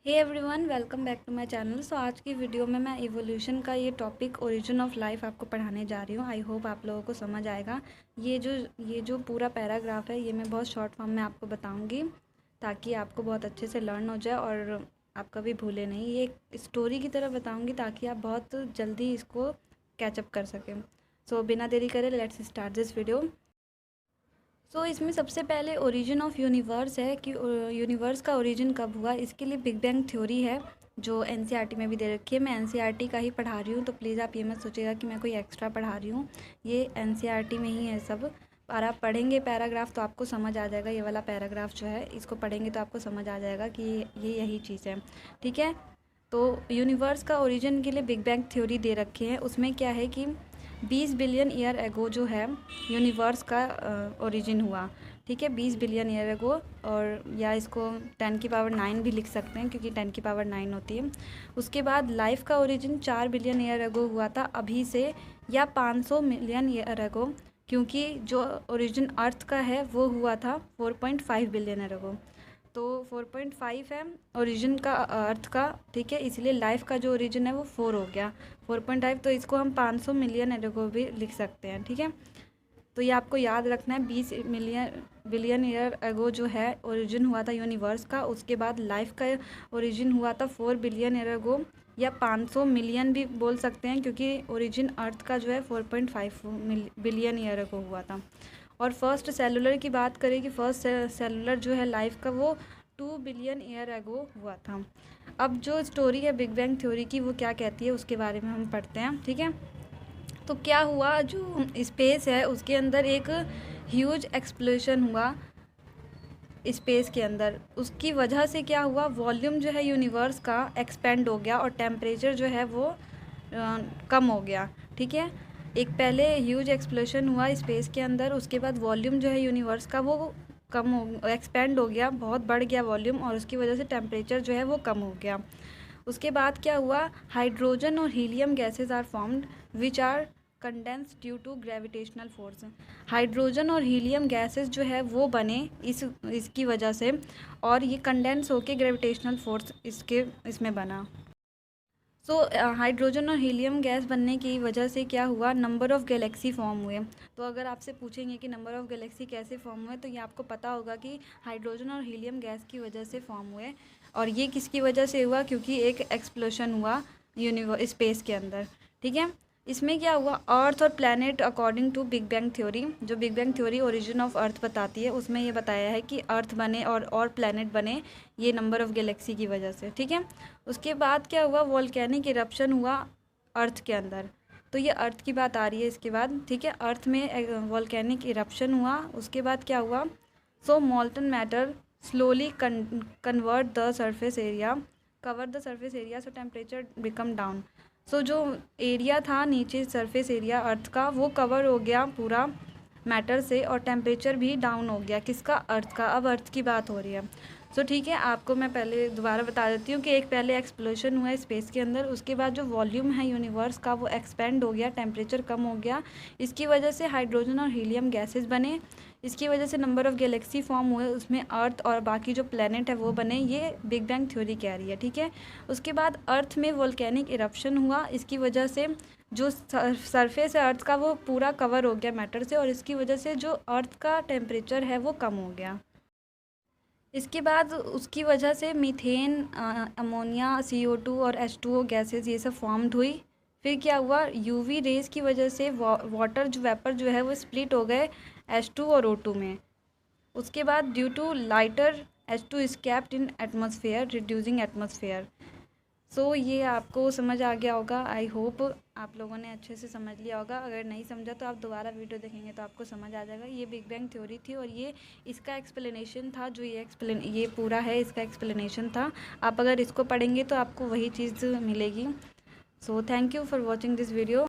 Hey everyone, welcome back to my channel. So आज की video में मैं इवोल्यूशन का ये टॉपिक ओरिजिन ऑफ लाइफ आपको पढ़ाने जा रही हूँ। आई होप आप लोगों को समझ आएगा। ये जो पूरा पैराग्राफ है ये मैं बहुत शॉर्ट फॉर्म में आपको बताऊँगी ताकि आपको बहुत अच्छे से लर्न हो जाए और आप कभी भूले नहीं। ये एक स्टोरी की तरह बताऊँगी ताकि आप बहुत जल्दी इसको कैचअप कर सकें। सो बिना देरी करे लेट्स स्टार्ट दिस वीडियो। इसमें सबसे पहले ओरिजिन ऑफ यूनिवर्स है कि यूनिवर्स का ओरिजिन कब हुआ। इसके लिए बिग बैंग थ्योरी है जो एनसीईआरटी में भी दे रखी है। मैं एनसीईआरटी का ही पढ़ा रही हूँ, तो प्लीज़ आप ये मत सोचिएगा कि मैं कोई एक्स्ट्रा पढ़ा रही हूँ। ये एनसीईआरटी में ही है सब। और आप पढ़ेंगे पैराग्राफ तो आपको समझ आ जाएगा। ये वाला पैराग्राफ जो है इसको पढ़ेंगे तो आपको समझ आ जाएगा कि ये यही चीज़ है। ठीक है, तो यूनिवर्स का ओरिजिन के लिए बिग बैंग थ्योरी दे रखे हैं। उसमें क्या है कि 20 बिलियन ईयर एगो जो है यूनिवर्स का ओरिजिन हुआ। ठीक है, 20 बिलियन ईयर एगो, और या इसको 10 की पावर 9 भी लिख सकते हैं क्योंकि 10 की पावर 9 होती है। उसके बाद लाइफ का ओरिजिन 4 बिलियन ईयर एगो हुआ था अभी से, या 500 मिलियन ईयर एगो, क्योंकि जो ओरिजिन अर्थ का है वो हुआ था 4.5 बिलियन ईयर एगो। तो 4.5 है ओरिजिन का अर्थ का। ठीक है, इसलिए लाइफ का जो ओरिजिन है वो 4 हो गया। 4.5 तो इसको हम 500 मिलियन एगो भी लिख सकते हैं। ठीक है, तो ये आपको याद रखना है। 20 बिलियन ईयर एगो जो है ओरिजिन हुआ था यूनिवर्स का। उसके बाद लाइफ का ओरिजिन हुआ था 4 बिलियन ईयर एगो, या 500 मिलियन भी बोल सकते हैं क्योंकि ओरिजिन अर्थ का जो है 4.5 बिलियन ईयर एगो हुआ था। और फर्स्ट सेलुलर की बात करें कि फर्स्ट सेलुलर जो है लाइफ का वो 2 बिलियन ईयर एगो हुआ था। अब जो स्टोरी है बिग बैंग थ्योरी की वो क्या कहती है उसके बारे में हम पढ़ते हैं। ठीक है, तो क्या हुआ, जो स्पेस है उसके अंदर एक ह्यूज एक्सप्लोशन हुआ स्पेस के अंदर। उसकी वजह से क्या हुआ, वॉल्यूम जो है यूनिवर्स का एक्सपेंड हो गया और टेम्परेचर जो है वो कम हो गया। ठीक है, एक पहले ह्यूज एक्सप्लोशन हुआ स्पेस के अंदर, उसके बाद वॉल्यूम जो है यूनिवर्स का वो कम हो एक्सपेंड हो गया, बहुत बढ़ गया वॉल्यूम, और उसकी वजह से टेम्परेचर जो है वो कम हो गया। उसके बाद क्या हुआ, हाइड्रोजन और helium gases are formed which are condense due to gravitational force. Hydrogen और हीलियम गैसेस जो है वो बने इसकी वजह से, और ये कंडेंस होके ग्रेविटेशनल फोर्स इसमें बना। हाइड्रोजन और हीलियम गैस बनने की वजह से क्या हुआ, नंबर ऑफ़ गैलेक्सी फॉर्म हुए। तो अगर आपसे पूछेंगे कि नंबर ऑफ़ गैलेक्सी कैसे फॉर्म हुए, तो ये आपको पता होगा कि हाइड्रोजन और हीलियम गैस की वजह से फॉर्म हुए। और ये किसकी वजह से हुआ, क्योंकि एक एक्सप्लोशन हुआ स्पेस के अंदर। ठीक है, इसमें क्या हुआ, अर्थ और planet according to big bang theory, जो big bang theory origin of earth बताती है उसमें ये बताया है कि अर्थ बने और प्लैनेट बने ये नंबर ऑफ़ गैलेक्सी की वजह से। ठीक है, उसके बाद क्या हुआ, वोल्केनिक इरप्शन हुआ अर्थ के अंदर। तो ये अर्थ की बात आ रही है इसके बाद। ठीक है, अर्थ में वोल्केनिक इरप्शन हुआ, उसके बाद क्या हुआ, मॉल्टन matter slowly convert the surface area cover the surface area, temperature become down. जो एरिया था नीचे सरफेस एरिया अर्थ का वो कवर हो गया पूरा मैटर से, और टेम्परेचर भी डाउन हो गया। किसका, अर्थ का। अब अर्थ की बात हो रही है। ठीक है, आपको मैं पहले दोबारा बता देती हूँ कि एक पहले एक्सप्लोशन हुआ है स्पेस के अंदर, उसके बाद जो वॉल्यूम है यूनिवर्स का वो एक्सपेंड हो गया, टेम्परेचर कम हो गया, इसकी वजह से हाइड्रोजन और हीलियम गैसेस बने, इसकी वजह से नंबर ऑफ़ गैलेक्सी फॉर्म हुए, उसमें अर्थ और बाकी जो प्लैनेट है वो बने। ये बिग बैंग थ्योरी कह रही है। ठीक है, उसके बाद अर्थ में वोल्केनिक इरप्शन हुआ, इसकी वजह से जो सरफेस है अर्थ का वो पूरा कवर हो गया मैटर से, और इसकी वजह से जो अर्थ का टेम्परेचर है वो कम हो गया। इसके बाद उसकी वजह से मीथेन, अमोनिया, CO2 और H2O गैसेस ये सब फॉर्म्ड हुई। फिर क्या हुआ, यूवी रेज़ की वजह से वाटर जो वेपर जो है वो स्प्लिट हो गए H2 और O2 में। उसके बाद due to lighter H2 escaped in atmosphere reducing atmosphere. ये आपको समझ आ गया होगा। आई होप आप लोगों ने अच्छे से समझ लिया होगा। अगर नहीं समझा तो आप दोबारा वीडियो देखेंगे तो आपको समझ आ जाएगा। ये बिग बैंग थ्योरी थी और ये इसका एक्सप्लेनेशन था। जो ये पूरा है इसका एक्सप्लेनेशन था। आप अगर इसको पढ़ेंगे तो आपको वही चीज़ मिलेगी। Thank you for watching this video.